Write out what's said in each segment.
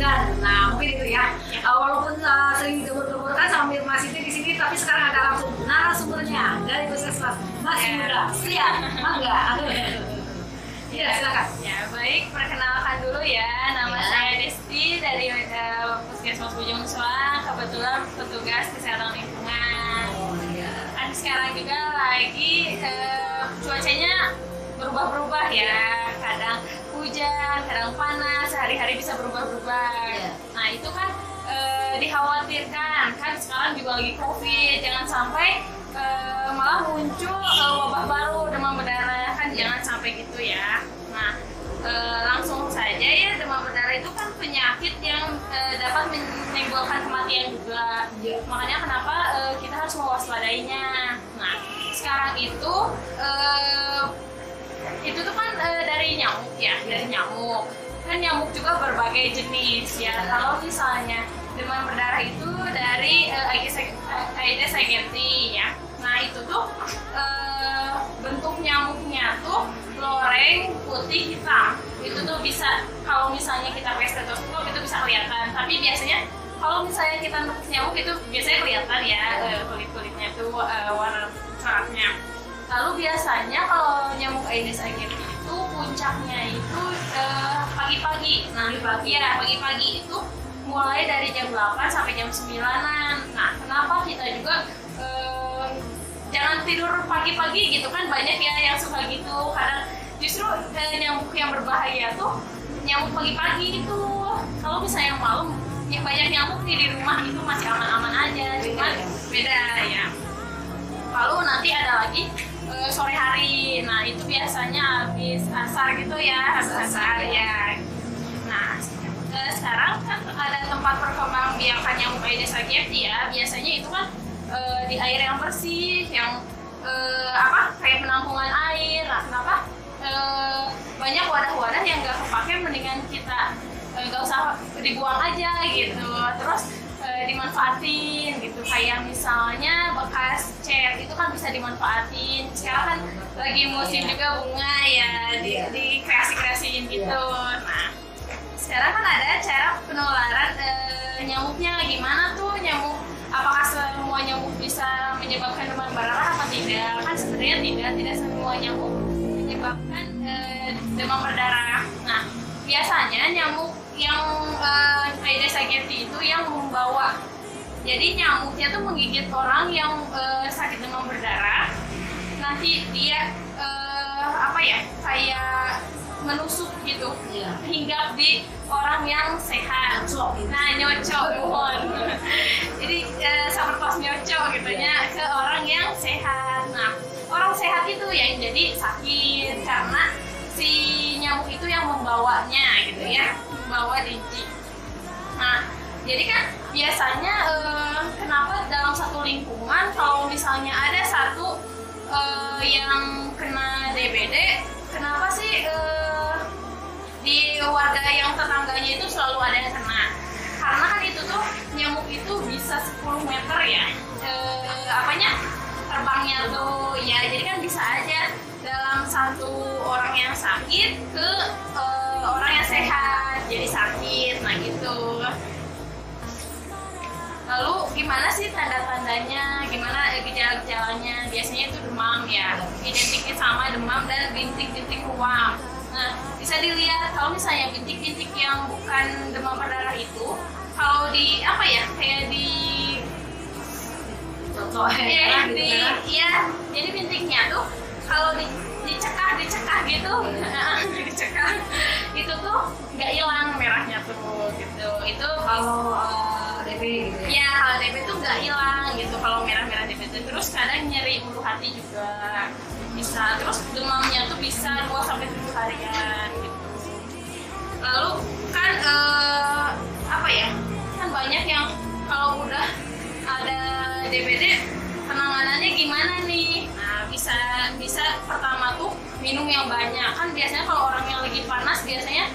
hujan. Nah mungkin itu ya. Walaupun sering gebur-gebur kan sambil masih di sini, tapi sekarang ada langsung narasumbernya dari Puskesmas masih muda. Iya, mangga. Iya silakan. Ya baik, perkenalkan dulu ya. Nama saya Desti dari Puskesmas Bojong Soang. Kebetulan petugas kesehatan lingkungan. Kan sekarang juga lagi cuacanya berubah-berubah ya, kadang hujan, kadang panas, hari-hari bisa berubah-ubah. Nah itu kan dikhawatirkan, kan sekarang juga lagi COVID, jangan sampai malah muncul wabah baru, demam berdarah, kan jangan sampai gitu ya. Nah langsung saja ya, demam berdarah itu kan penyakit yang dapat menimbulkan kematian juga. Makanya kenapa kita harus mewaspadainya. Nah sekarang itu tuh kan dari nyamuk ya, dari nyamuk. Kan nyamuk juga berbagai jenis ya. Kalau misalnya demam berdarah itu dari Aedes aegypti ya. Nah itu tuh bentuk nyamuknya tuh loreng putih hitam. Itu tuh bisa, kalau misalnya kita pakai stetoskop itu bisa kelihatan. Tapi biasanya kalau misalnya kita nembus nyamuk itu biasanya kelihatan ya, kulit-kulitnya tuh warna coraknya. Lalu biasanya kalau nyamuk Aedes aegypti itu puncaknya itu pagi-pagi. Nah pagi-pagi itu mulai dari jam 8 sampai jam 9-an. Nah kenapa kita juga jangan tidur pagi-pagi gitu kan, banyak ya yang suka gitu. Kadang justru nyamuk yang berbahaya tuh nyamuk pagi-pagi itu. Kalau misalnya malam ya banyak nyamuk nih di rumah itu masih aman-aman aja, cuman beda ya. Lalu nanti ada lagi sore hari. Nah itu biasanya habis asar gitu ya, habis asar ya. Nah sekarang kan ada tempat perkembangbiakan nyamuk Aedes aegypti ya. Biasanya itu kan di air yang bersih, yang kayak penampungan air. Nah kenapa banyak wadah-wadah yang nggak kepake, mendingan kita nggak usah dibuang aja gitu. Terus dimanfaatin gitu, kayak misalnya bekas cat itu kan bisa dimanfaatin. Sekarang kan lagi musim juga bunga ya, di kreasi-kreasiin gitu. Nah sekarang kan ada cara penularan nyamuknya. Gimana tuh nyamuk, apakah semua nyamuk bisa menyebabkan demam berdarah atau tidak? Kan sebenarnya tidak semua nyamuk menyebabkan demam berdarah. Nah biasanya nyamuk yang Aedes aegypti itu yang membawa, jadi nyamuknya tuh menggigit orang yang sakit demam berdarah. Nanti dia kayak menusuk gitu, hinggap di orang yang sehat. Nah nyocok, jadi sapertos nyocok gitunya ke orang yang sehat. Nah orang sehat itu yang jadi sakit karena si nyamuk itu yang membawanya gitu ya, membawa DG. Nah jadi kan biasanya kenapa dalam satu lingkungan kalau misalnya ada satu yang kena DBD, kenapa sih di warga yang tetangganya itu selalu ada yang kena? Karena kan itu tuh nyamuk itu bisa 10 meter ya terbangnya tuh ya. Jadi kan bisa aja dalam satu orang yang sakit ke orang yang sehat jadi sakit. Nah gitu. Lalu gimana sih tanda-tandanya, gimana gejala-gejalanya? Biasanya itu demam ya, identiknya sama demam dan bintik-bintik ruam. Nah bisa dilihat kalau misalnya bintik-bintik yang bukan demam berdarah itu, kalau di kayak di jadi bintiknya tuh kalau dicekah gitu, dicekah itu tuh nggak hilang merahnya tuh gitu. Itu kalau DB gitu ya. Kalau DB tuh nggak hilang gitu kalau merah-merah DB itu. Terus kadang nyeri ulu hati juga bisa. Terus demamnya tuh bisa 2-7 harian gitu. Lalu kan kan banyak yang kalau udah ada DBD penanganannya gimana nih? Nah bisa pertama tuh minum yang banyak. Kan biasanya kalau orang yang lagi panas biasanya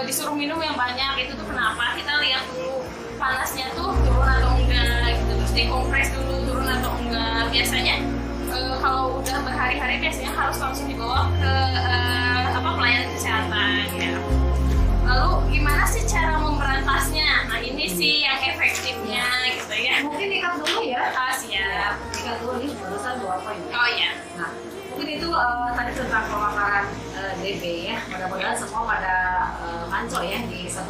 disuruh minum yang banyak. Itu tuh kenapa? Kita lihat dulu panasnya tuh turun atau enggak gitu. Terus dikompres dulu turun atau enggak. Biasanya kalau udah berhari-hari biasanya harus langsung dibawa ke pelayanan kesehatan ya. Lalu gimana sih cara memberantasnya? Nah ini sih yang efektifnya gitu ya. Mungkin ikat dulu ya. Siap. Ikat dulu nih barusan 2 poin. Oh iya. Nah, mungkin itu tadi tentang pemaparan DB ya. Mudah-mudahan semua pada manco ya di 107,7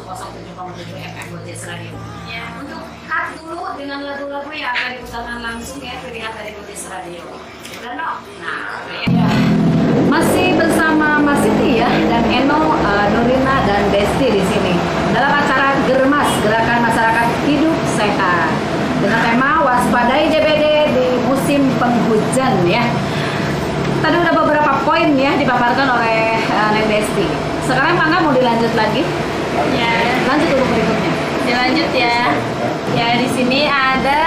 FM Bojes Radio. Ya. Untuk cut dulu dengan lagu-lagu yang akan diputarkan langsung ya pilihan dari Bojes Radio. Udah no? Nah, ya. Masih bersama Mas Siti ya dan Eno, Nurina dan Desti di sini dalam acara Germas Gerakan Masyarakat Hidup Sehat dengan tema waspadai DBD di musim penghujan ya. Tadi udah beberapa poin ya dipaparkan oleh Neng Desti. Sekarang Mangga mau dilanjut lagi? Ya. Lanjut dulu berikutnya. Dilanjut ya. Ya di sini ada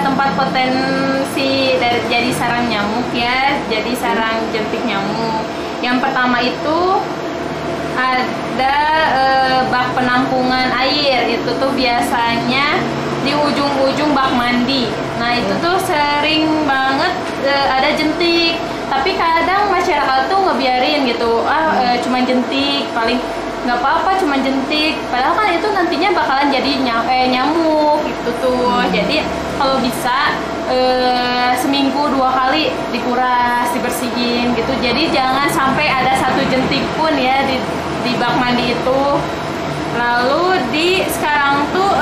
tempat potensi dari jadi sarang nyamuk ya, jadi sarang jentik nyamuk. Yang pertama itu ada bak penampungan air. Itu tuh biasanya di ujung-ujung bak mandi. Nah itu tuh sering banget ada jentik. Tapi kadang masyarakat tuh ngebiarin gitu, cuma jentik, paling nggak apa-apa cuma jentik. Padahal kan itu nantinya bakalan jadi nyamuk gitu tuh. Jadi kalau bisa seminggu 2 kali dikuras, dibersihin gitu. Jadi jangan sampai ada 1 jentik pun ya di bak mandi itu. Lalu sekarang tuh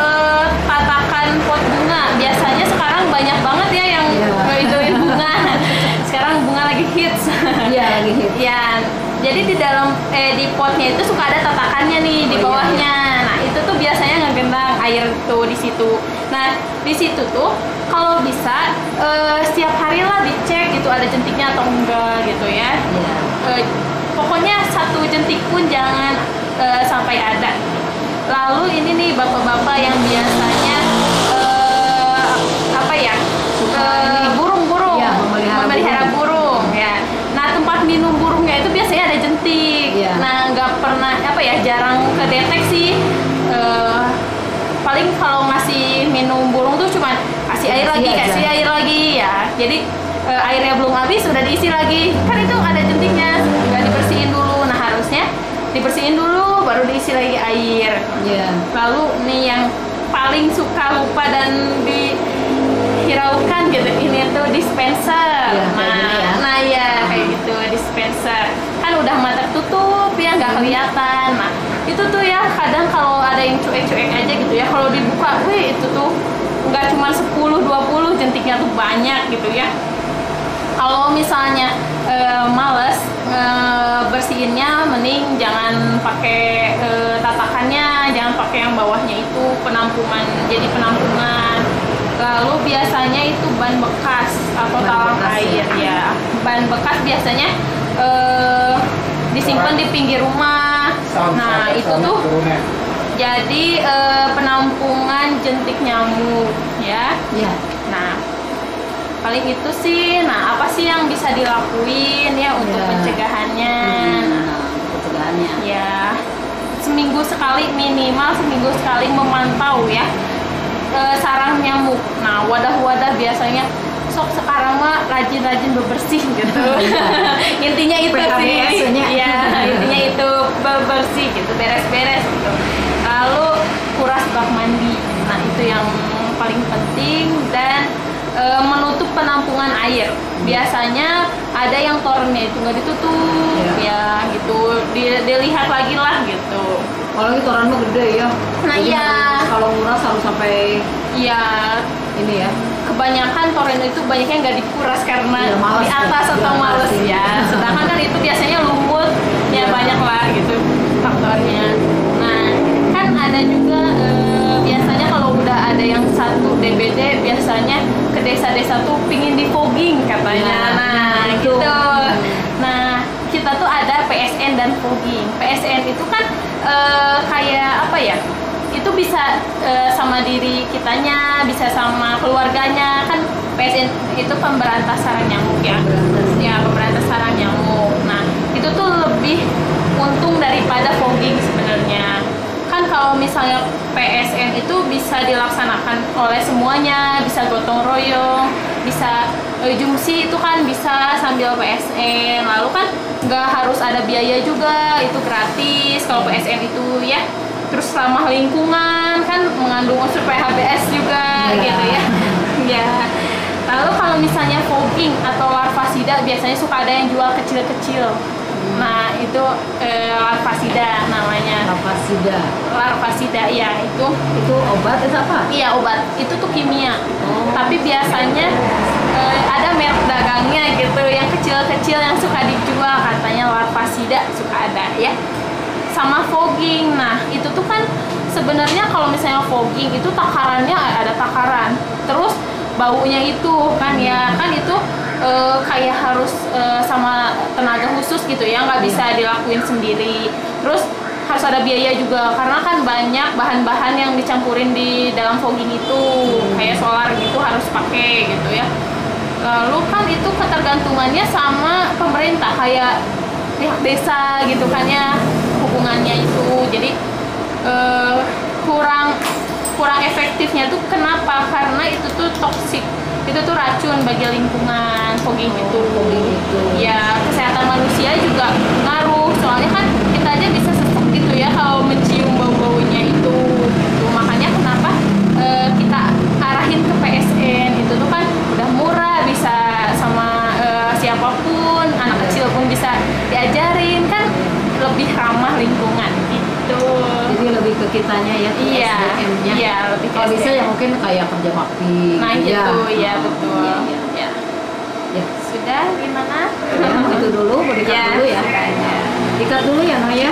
tatakan pot bunga. Biasanya sekarang banyak banget ya yang ngehijauin bunga. Sekarang bunga lagi hits. Iya lagi hits. Ya, jadi di dalam di potnya itu suka ada tatakannya nih di bawahnya. Nah itu tuh biasanya ngegendang air tuh di situ. Nah di situ tuh kalau bisa setiap hari lah dicek gitu ada jentiknya atau enggak gitu ya. Pokoknya 1 jentik pun jangan sampai ada. Lalu ini nih bapak-bapak yang biasanya apa ya burung-burung ya, memelihara burung ya. Nah tempat minum burungnya itu biasanya ada jentik. Nah nggak pernah apa ya jarang kedeteksi. Paling kalau ngasih minum burung tuh cuma kasih air lagi ya. Jadi airnya belum habis udah diisi lagi. Kan itu ada jentiknya, nggak dibersihin dulu. Nah harusnya dibersihin dulu baru diisi lagi air. Lalu nih yang paling suka lupa dan dihiraukan gitu ini tuh dispenser. Nah ya kayak gitu dispenser kan udah mata tutup ya nggak kelihatan. Nah itu tuh ya kadang kalau ada yang cuek-cuek aja gitu ya, kalau dibuka itu tuh nggak cuma 10-20 jentiknya tuh banyak gitu ya. Kalau misalnya males bersihinnya, mending jangan pakai tatakannya, jangan pakai yang bawahnya itu penampungan, jadi penampungan. Lalu biasanya itu ban bekas atau talang air ya. Ban bekas biasanya disimpan di pinggir rumah. Nah itu tuh jadi penampungan jentik nyamuk ya. Nah paling itu sih. Nah apa sih yang bisa dilakuin ya untuk pencegahannya? Pencegahannya ya seminggu sekali, minimal seminggu sekali memantau ya sarang nyamuk. Nah wadah-wadah biasanya sok sekarang mah rajin-rajin bebersih gitu. Intinya itu sih ya, intinya itu bebersih gitu, beres-beres gitu. Lalu kuras bak mandi. Nah itu yang paling penting. Dan menutup penampungan air. Biasanya ada yang torennya itu nggak ditutup ya gitu. Dilihat lagi lah gitu. Kalau ini toren mah gede ya. Nah iya. Kalau nguras harus sampai ini ya. Kebanyakan toren itu banyaknya nggak dikuras karena di atas atau males ya. Sedangkan kan itu biasanya lumut ya banyak lah gitu faktornya. Nah kan ada juga biasanya kalau udah ada yang 1 DBD biasanya ke desa-desa tuh pingin di fogging katanya. Nah gitu. Nah kita tuh ada PSN dan fogging. PSN itu kan kayak apa ya? Itu bisa sama diri kitanya, bisa sama keluarganya. Kan PSN itu pemberantas sarang nyamuk ya. Ya pemberantas sarang nyamuk. Nah itu tuh lebih untung daripada fogging sebenarnya. Kan kalau misalnya PSN itu bisa dilaksanakan oleh semuanya, bisa gotong royong, bisa jumsi itu kan bisa sambil PSN, lalu kan nggak harus ada biaya juga, itu gratis kalau PSN itu ya. Terus ramah lingkungan, kan mengandung unsur PHBS juga gitu ya. Ya. Lalu kalau misalnya fogging atau larvasida biasanya suka ada yang jual kecil-kecil. Nah itu larvasida namanya. Larvasida ya, itu obat itu apa? Iya obat, itu tuh kimia. Tapi biasanya ada merek dagangnya gitu yang kecil-kecil yang suka dijual, katanya larvasida suka ada ya. Sama fogging, nah itu tuh kan sebenarnya kalau misalnya fogging itu takarannya ada takaran, terus baunya itu kan ya kan itu kayak harus sama tenaga khusus gitu ya, nggak bisa dilakuin sendiri. Terus harus ada biaya juga karena kan banyak bahan-bahan yang dicampurin di dalam fogging itu, kayak solar gitu harus pakai gitu ya. Lalu kan itu ketergantungannya sama pemerintah, kayak pihak desa gitu kan ya, hubungannya itu. Jadi kurang efektifnya tuh kenapa? Karena itu tuh toksik, itu tuh racun bagi lingkungan fogging itu. Ya kesehatan manusia juga ngaruh, soalnya kan kita aja bisa sesek gitu ya kalau mencium bau-baunya itu gitu. Makanya kenapa kita arahin ke PSN, itu tuh kan udah murah, bisa sama siapapun, anak kecil pun bisa diajarin, kan lebih ramah lingkungan gitu. Jadi lebih ke kitanya ya, ke SDM-nya. Iya, lebih kalau bisa ya mungkin kayak kerja bakti. Nah gitu ya, betul. Ya. Sudah gimana? Ya, itu dulu, diikat dulu ya. Ikat dulu ya Noya.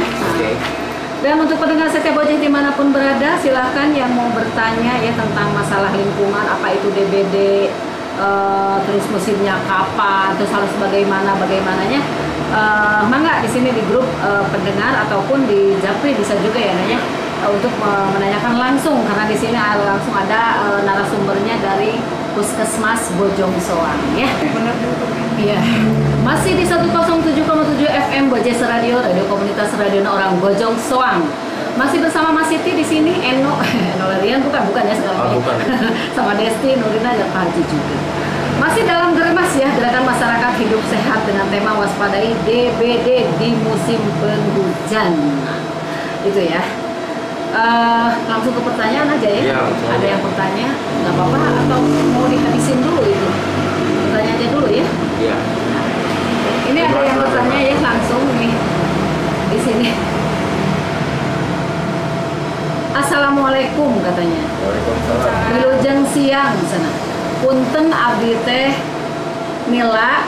Dan untuk pendengar setia Bojeh dimanapun berada, silahkan yang mau bertanya ya tentang masalah lingkungan, apa itu DBD, terus musimnya kapan, terus harus bagaimananya. Mangga di sini di grup pendengar ataupun di Japri bisa juga ya Nanya, untuk menanyakan langsung, karena di sini langsung ada narasumbernya dari Puskesmas Bojong Soang ya. Iya. Masih di 107,7 FM Bojeh Radio, radio komunitas radio orang Bojong Soang. Masih bersama Mas Siti di sini, Eno Larian bukan ya sekarang. Bukan. Sama Desti, Nurina dan Pak Haji juga. Masih dalam Germas ya, gerakan masyarakat hidup sehat dengan tema waspadai DBD di musim penghujan. Nah, itu ya. Langsung ke pertanyaan aja ya. Ada yang bertanya, nggak apa-apa atau mau dihabisin dulu itu? Bertanya aja dulu ya. Iya. Ini ada yang bertanya ya langsung nih di sini. Assalamualaikum katanya. Waalaikumsalam. Wilujeng siang sana. Punten abdi teh Mila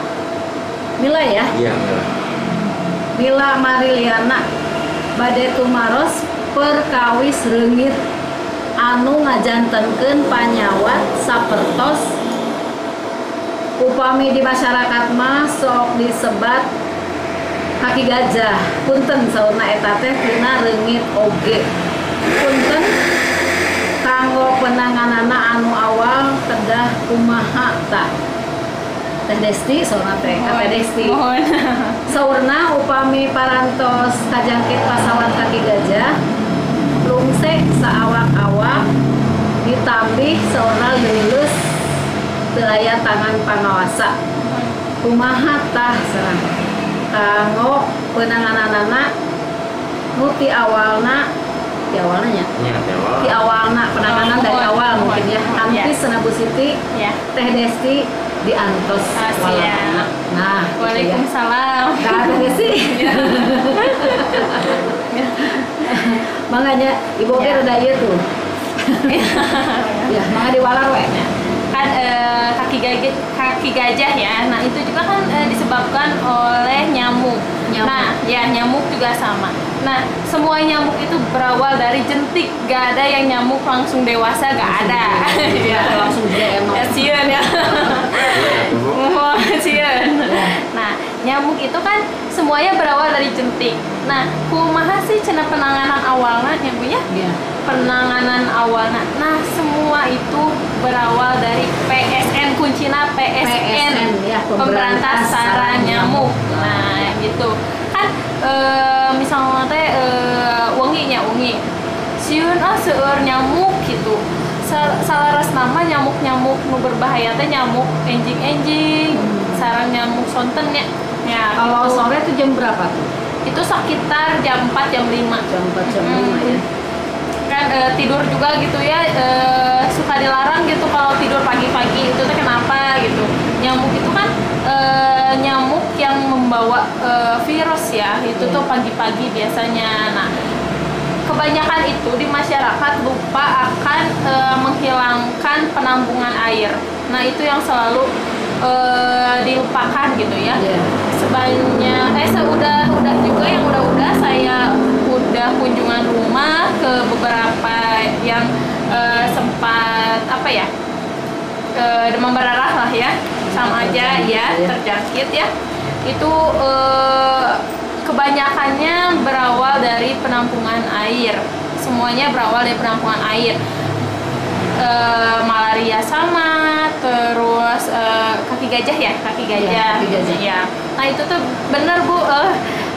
ya? Iya, Mila. Mila Mariliana bade tumaros perkawis reungit anu ngajantenkeun panyawat sapertos upami di masyarakat mah sok disebat kaki gajah. Punten saurna eta teh tina reungit oge. Punten kanggo penanganana anu awal kedah kumaha tah. Teh Desti saurna teh, Teh Desti. Saurna upami parantos kajangkit pasawan kaki gajah lungse saawak-awak ditambih saurna lulus teu aya tangan pangawasa. Kumaha tah sareng kanggo penangananana nu ti awalna nya di awalna penanganan dari awal mungkin ya. Antis Senabu Siti, Teh Desti diantos walana. Nah, Waalaikumsalam. Teh Desti. Makanya ibu ge rada ieu tuh. Ya, mangga diwalar we. Kan kaki gajah ya. Nah, itu juga kan disebabkan oleh nyamuk. Nah, ya nyamuk juga sama. Nah, semua nyamuk itu berawal dari jentik. Gak ada yang nyamuk langsung dewasa, gak ada. Ya, langsung dia emang. Ya, sieun ya. Sieun. Nah, nyamuk itu kan semuanya berawal dari jentik. Nah, kumaha sih cenah penanganan awalnya nyamuknya? Iya. Penanganan awalnya. Nah, semua itu berawal dari PSN, kuncinya PSN ya, pemberantas sarang nyamuk. Nah, gitu. Kan misalnya teh wengi sieun seueur nyamuk gitu. salaras nama nyamuk-nyamuk nu berbahaya teh nyamuk enjing-enjing, sarang nyamuk sonten ya. Ya. Kalau sore itu jam berapa tuh? Itu sekitar jam 4 jam 5. Jam 4 jam 5 ya. Kan tidur juga gitu ya, suka dilarang gitu kalau tidur pagi-pagi itu teh kenapa gitu. Nyamuk itu kan nyamuk yang membawa virus ya, itu tuh pagi-pagi biasanya. Nah, kebanyakan itu di masyarakat lupa akan menghilangkan penampungan air. Nah, itu yang selalu dilupakan gitu ya. Sebanyak udah juga yang udah saya udah kunjungan rumah ke beberapa yang sempat apa ya, demam berdarah lah ya, sama aja ya terjangkit ya. Itu kebanyakannya berawal dari penampungan air. Semuanya berawal dari penampungan air. Malaria sama, terus kaki gajah ya, kaki gajah ya. Nah itu tuh bener Bu,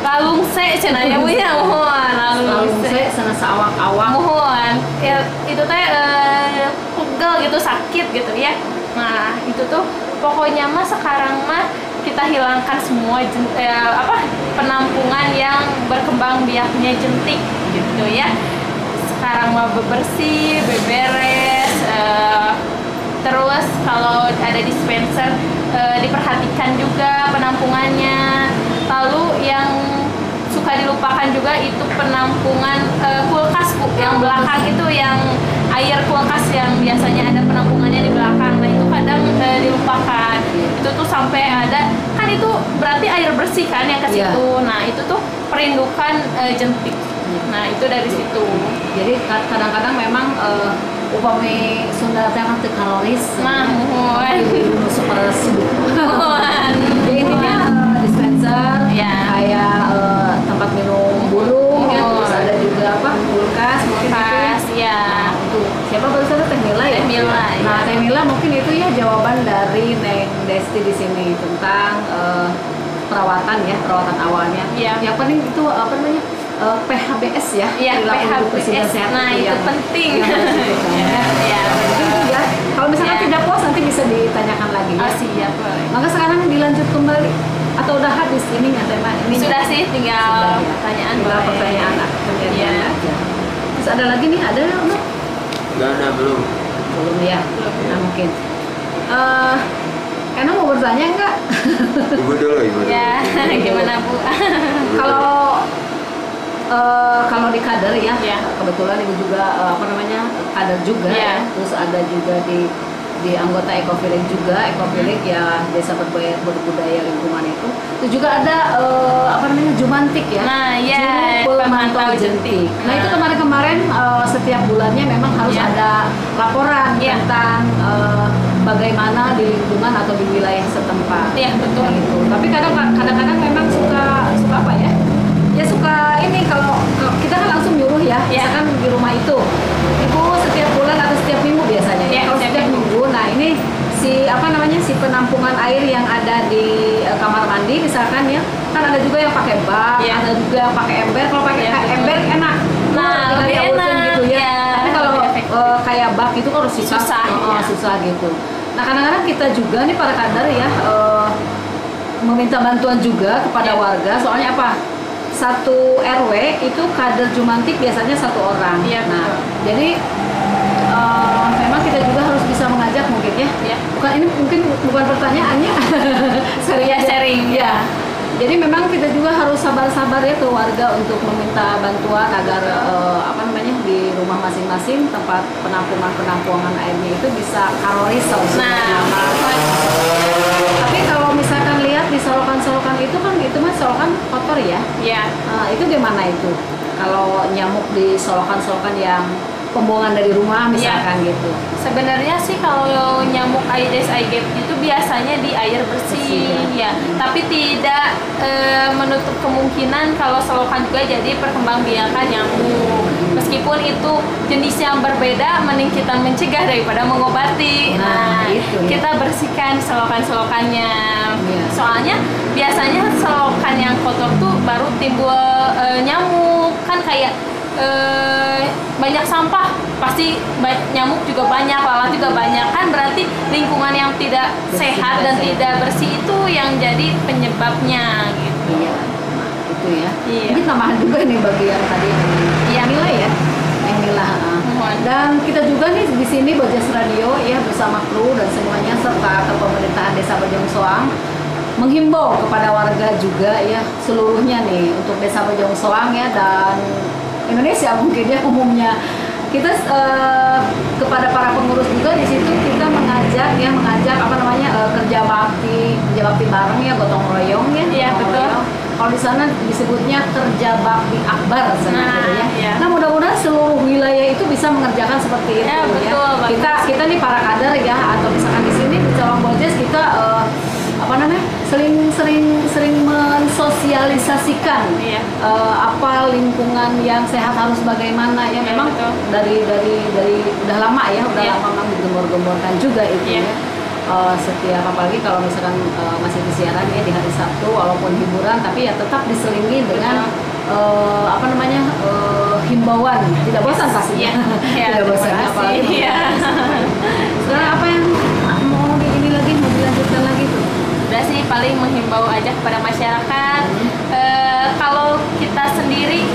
lalungse cenanya Bu ya, mohon lalungse sana awak-awak mohon ya, itu teh pegel gitu, sakit gitu ya. Nah itu tuh pokoknya mah sekarang mah kita hilangkan semua penampungan yang berkembang biaknya jentik gitu ya. Sekarang mah bebersih, beberes, terus kalau ada dispenser diperhatikan juga penampungannya. Lalu yang suka dilupakan juga itu penampungan kulkas Bu, yang belakang itu yang air kulkas yang biasanya ada penampungannya di belakang. Nah itu kadang dilupakan. Itu tuh sampai ada, kan itu berarti air bersih kan yang ke situ. Nah itu tuh perindukan jentik. Nah itu dari situ. Jadi kadang-kadang memang upami Sunda teh mah teu kaloris. Nah, mohon. Ibu super sibuk. Mohon. Jadi intinya dispenser, kayak tempat minum burung, terus ada juga kulkas, mungkin itu ya. Untuk siapa barusan Teh Mila ya? Teh Mila. Nah, Teh Mila mungkin itu ya jawaban dari Neng Desti di sini tentang perawatan awalnya. Yang penting itu apa namanya? PHBS ya, PHBS. Nah itu penting. Ya. Kalau misalnya tidak puas nanti bisa ditanyakan lagi. Ya. Siap. Maka sekarang dilanjut kembali atau udah habis ini tema ini? Sudah sih, tinggal pertanyaan. Tinggal pertanyaan aja. Terus ada lagi nih, ada nggak? Nggak ada, belum ya. Nah mungkin. Karena mau bertanya nggak? Ibu dulu. Ya, gimana Bu? Kalau di kader ya, kebetulan ibu juga kader juga ya. Terus ada juga di anggota Eco Village juga, ya desa berbudaya lingkungan itu juga ada Jumantik ya. Nah ya, Juru Pemantau Jentik. Nah itu kemarin setiap bulannya memang harus ada laporan tentang bagaimana di lingkungan atau di wilayah setempat. Iya betul. Gitu. Tapi kadang-kadang memang suka apa ya? Ya suka ini kalau kita kan langsung nyuruh ya, misalkan di rumah itu ibu setiap bulan atau setiap minggu biasanya kalau setiap minggu. Nah ini si penampungan air yang ada di kamar mandi misalkan ya, kan ada juga yang pakai bak, ada juga yang pakai ember. Kalau pakai ember enak, lebih enak gitu ya. Tapi kalau kayak bak itu harus susah gitu. Nah kadang-kadang kita juga nih para kader ya meminta bantuan juga kepada warga, soalnya apa? Satu RW itu kader Jumantik biasanya 1 orang. Nah, jadi memang kita juga harus bisa mengajak mungkin ya. Bukan pertanyaannya, sharing ya. Jadi memang kita juga harus sabar-sabar ya ke warga untuk meminta bantuan agar di rumah masing-masing tempat penampungan airnya itu bisa kaloris. Tapi kalau misalkan lihat di solokan-solokan itu kan solokan kotor ya. Itu gimana itu? Kalau nyamuk di solokan-solokan yang pembuangan dari rumah misalkan gitu. Sebenarnya sih kalau nyamuk Aedes aegypti itu biasanya di air bersih ya. Tapi tidak menutup kemungkinan kalau selokan juga jadi perkembangbiakan nyamuk. Meskipun itu jenis yang berbeda, mending kita mencegah daripada mengobati. Kita bersihkan selokan-selokannya. Soalnya biasanya selokan yang kotor tuh baru timbul nyamuk. Kan kayak banyak sampah, pasti nyamuk juga banyak, lalat juga banyak, kan berarti lingkungan yang tidak sehat dan tidak bersih itu yang jadi penyebabnya gitu. Iya, itu ya. Iya. Ini tambahan juga nih bagi yang tadi yang nilai ya, yang nilai. Dan kita juga nih di sini Bojes Radio ya bersama kru dan semuanya serta ke pemerintahan Desa Bojong Soang menghimbau kepada warga juga ya seluruhnya nih untuk Desa Bojong Soang ya dan Indonesia mungkin ya umumnya kita kepada para pengurus juga di situ kita mengajak apa namanya kerja bakti bareng ya gotong royong ya. Iya betul. Kalau di sana disebutnya kerja bakti akbar sebenarnya. Iya. Nah mudah-mudahan seluruh wilayah itu bisa mengerjakan seperti itu ya. Betul, ya. Kita nih para kader ya atau misalkan di sini di Cawang Bojes kita apa namanya sering mensosialisasikan apa lingkungan yang sehat harus bagaimana ya memang dari udah lama ya lama menggembor-gemborkan juga itu ya. Setiap apalagi kalau misalkan masih disiaran ya di hari Sabtu walaupun hiburan tapi ya tetap diselingi dengan apa namanya himbauan tidak bosan pastinya tidak bosan apalagi sekarang apa yang mau dilanjutkan lagi tuh udah sih paling menghimbau aja kepada masyarakat kalau kita sendiri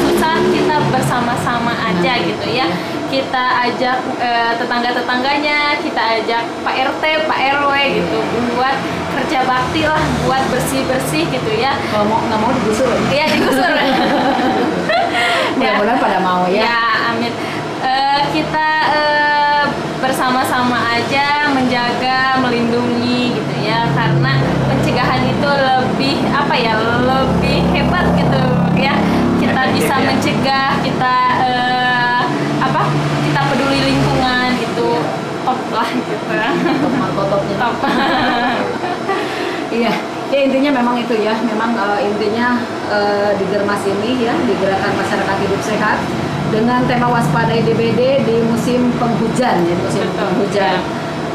susah kita bersama-sama aja gitu ya kita ajak tetangga-tetangganya kita ajak Pak RT, Pak RW gitu buat kerja bakti lah buat bersih-bersih gitu ya kalau nggak mau digusur iya digusur mudah-mudahan pada mau ya ya amin kita bersama-sama aja menjaga melindungi gitu ya karena pencegahan itu lebih apa ya lebih hebat gitu ya kita bisa mencegah kita kita peduli lingkungan gitu top lah gitu top iya ya intinya memang itu ya memang intinya di Germas ini ya di Gerakan Masyarakat Hidup Sehat dengan tema waspadai DBD di musim penghujan ya musim penghujan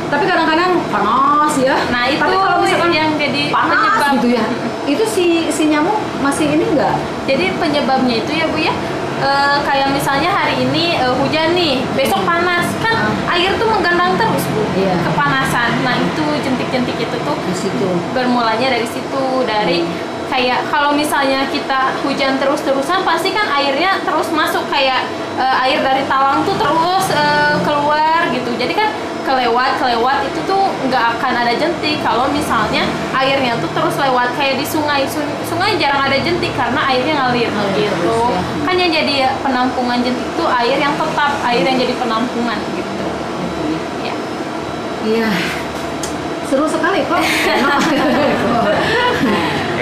tapi kadang-kadang panas ya nah itu tapi kalau misalkan yang jadi panas penyebab gitu ya itu si nyamuk masih ini enggak jadi penyebabnya itu ya Bu ya kayak misalnya hari ini hujan nih besok panas kan air tuh menggenang terus Bu kepanasan nah itu jentik-jentik itu tuh di situ bermulanya dari situ dari kayak kalau misalnya kita hujan terus-terusan pasti kan airnya terus masuk kayak air dari tawang tuh terus keluar gitu jadi kan kelewat itu tuh nggak akan ada jentik kalau misalnya airnya tuh terus lewat kayak di sungai jarang ada jentik karena airnya ngalir gitu kan yang jadi penampungan jentik tuh air yang tetap air yang jadi penampungan gitu ya iya seru sekali kok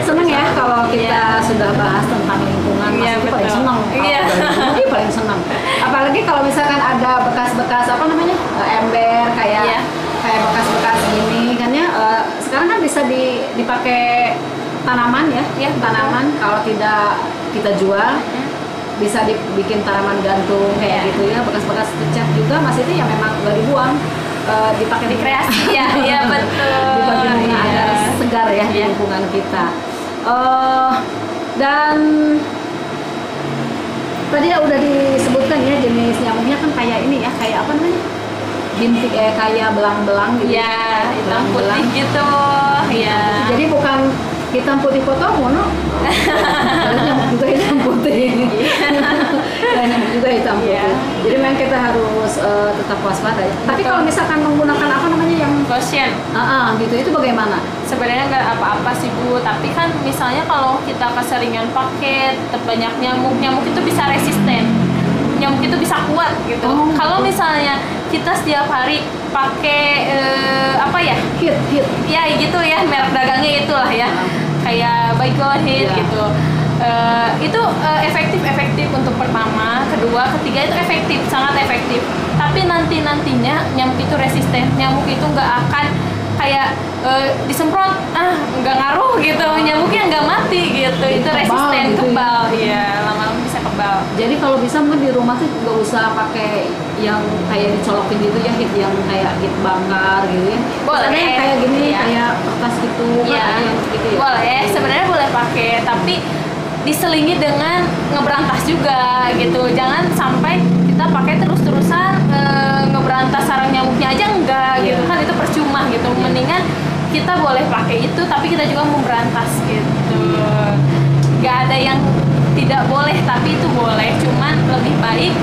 seneng ya kalau kita sudah bahas tentang lingkungan iya, itu paling seneng paling seneng apalagi kalau misalkan ada bekas-bekas apa namanya ember kayak bekas-bekas gini kan ya sekarang kan bisa dipakai tanaman ya tanaman kalau tidak kita jual bisa dibikin tanaman gantung kayak gitu ya bekas-bekas pecah juga masih itu ya memang gak dibuang dipakai di kreasi ya betul dipakai agar segar ya di lingkungan kita dan tadi ya udah disebutkan ya jenis nyamuknya kan kayak ini ya kayak apa namanya bintik kayak belang-belang gitu ya hitam putih gitu ya jadi bukan hitam putih kotomo nyamuk juga hitam putih nyamuk juga hitam putih jadi memang kita harus tetap waspada tapi kalau misalkan menggunakan apa namanya yang lotion gitu itu bagaimana sebenarnya nggak apa-apa sih Bu tapi kan misalnya kalau kita keseringan pakai tetap banyak nyamuk itu bisa resisten nyamuk itu bisa kuat gitu kalau misalnya kita setiap hari pakai apa ya hit ya gitu ya merek dagangnya itulah ya kayak Baygon hit gitu itu efektif untuk pertama kedua ketiga itu efektif sangat efektif tapi nantinya nyamuk itu resisten nyamuk itu nggak akan kayak disemprot nggak ngaruh gitu nyamuknya nggak mati gitu itu resisten gitu kebal ya lama-lama bisa kebal jadi kalau bisa mungkin di rumah tuh nggak usah pakai yang kayak dicolokin gitu ya hit yang kayak hit bakar gitu ya boleh yang kayak gini kayak kertas gitu ya gitu ya boleh sebenarnya boleh pakai tapi diselingi dengan ngeberantas juga gitu. Jangan sampai kita pakai terus-terusan ngeberantas sarang nyamuknya aja enggak gitu kan, itu percuma gitu. Mendingan kita boleh pakai itu tapi kita juga memberantas gitu. Gak ada yang tidak boleh, tapi itu boleh, cuman lebih baik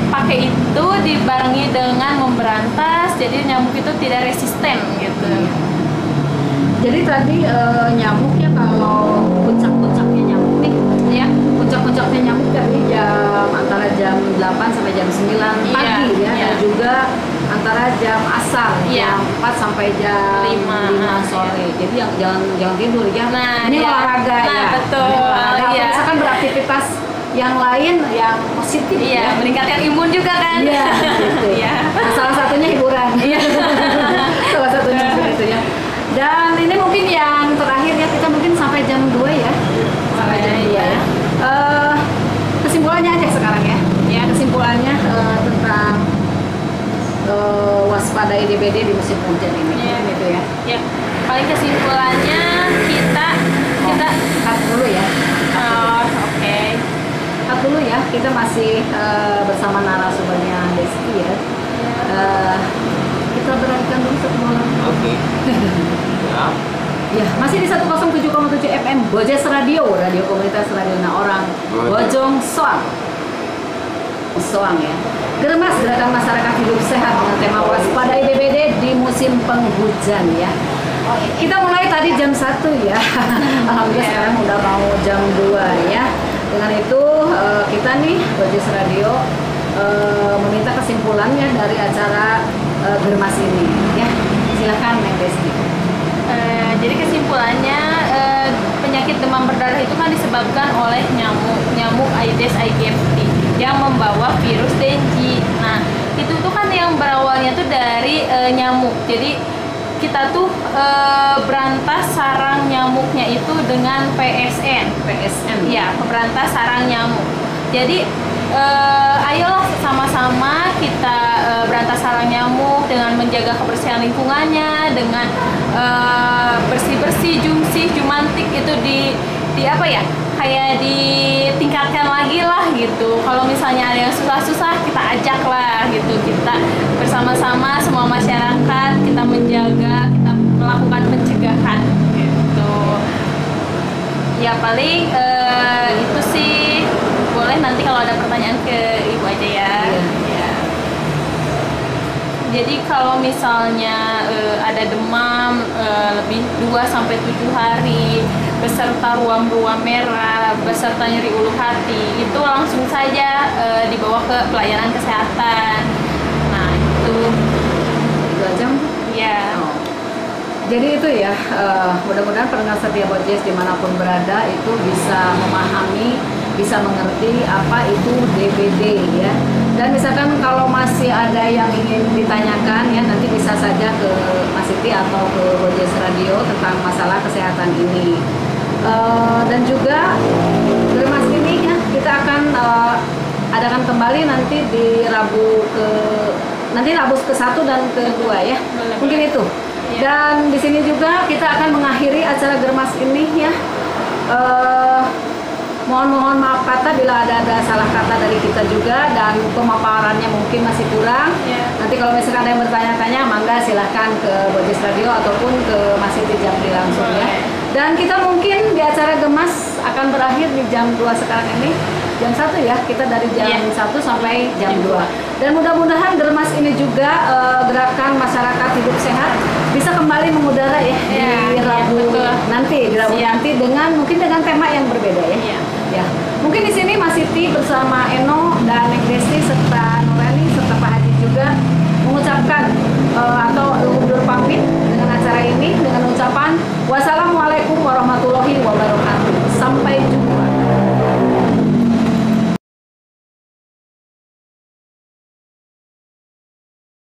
pakai itu dibarengi dengan memberantas, jadi nyamuk itu tidak resisten gitu. Jadi tadi nyamuknya kalau puncak-puncaknya nyamuk nih, ya puncak-puncaknya nyamuk dari antara jam 8 sampai jam 9 pagi ya, dan juga antara jam asar jam 4 sampai jam 5 sore. Jadi yang jangan tidur ya. Nah, ini olahraga ya. Betul. Iya. Misalkan beraktivitas yang lain yang positif ya, meningkatkan imun juga kan. Iya. Gitu. Nah, salah satunya hiburan. Salah satunya itu ya. Dan ini mungkin yang terakhir ya, kita mungkin sampai jam 2 ya. Sampai jam 2 ya. Kesimpulannya aja sekarang ya. Kesimpulannya tentang waspadai DBD di musim hujan ini. Gitu ya. Paling kesimpulannya kita cut dulu ya. Oke. Cut dulu ya. Kita masih bersama narasumbernya Desti ya. Kita berangkat dulu satu malam. Oke. Ya. Ya, masih di 107,7 FM Bojes Radio, radio komunitas radio orang Bojong Soang. Soang ya. Germas gerakan masyarakat hidup sehat dengan tema waspadai DBD di musim penghujan ya. Kita mulai tadi jam 1 ya. Alhamdulillah sekarang udah mau jam 2 ya. Dengan itu kita nih Bojes Radio meminta kesimpulannya dari acara Germas ini ya. Silakan Neng Desti. Jadi kesimpulannya penyakit demam berdarah itu kan disebabkan oleh nyamuk Aedes aegypti yang membawa virus Dengue. Nah, itu tuh kan yang berawalnya tuh dari nyamuk. Jadi kita tuh berantas sarang nyamuknya itu dengan PSN. Ya, berantas sarang nyamuk. Jadi ayolah sama-sama kita berantas sarang nyamuk dengan menjaga kebersihan lingkungannya, dengan bersih-bersih, jumantik itu di apa ya, kayak ditingkatkan lagi lah gitu. Kalau misalnya ada yang susah-susah, kita ajak lah gitu, kita bersama-sama semua masyarakat kita menjaga, kita melakukan pencegahan gitu. Ya paling itu sih. Boleh nanti kalau ada pertanyaan ke Ibu aja ya. Jadi kalau misalnya ada demam lebih 2-7 hari beserta ruam-ruam merah, beserta nyeri ulu hati, itu langsung saja dibawa ke pelayanan kesehatan. Nah, itu aja. Ya. Jadi itu ya, mudah-mudahan pendengar setia Bojes dimanapun berada itu bisa memahami, bisa mengerti apa itu DBD ya. Dan misalkan kalau masih ada yang ingin ditanyakan ya, nanti bisa saja ke Mas Siti atau ke Bojes Radio tentang masalah kesehatan ini. Dan juga Germas ini ya, kita akan adakan kembali nanti di Rabu ke-1 dan ke-2 ya. Mungkin itu. Dan di sini juga kita akan mengakhiri acara Germas ini ya. Mohon maaf kata bila ada salah kata dari kita juga dan pemaparannya mungkin masih kurang. Nanti kalau misalkan ada yang bertanya-tanya, mangga silahkan ke Bojes Radio ataupun ke Mas Siti Jamri langsung ya. Dan kita mungkin di acara Gemas akan berakhir di jam 2 sekarang ini. Jam 1 ya, kita dari jam 1 sampai jam 2. Dan mudah-mudahan Germas ini juga gerakan masyarakat hidup sehat bisa kembali mengudara ya, di Rabu nanti, dengan mungkin dengan tema yang berbeda ya.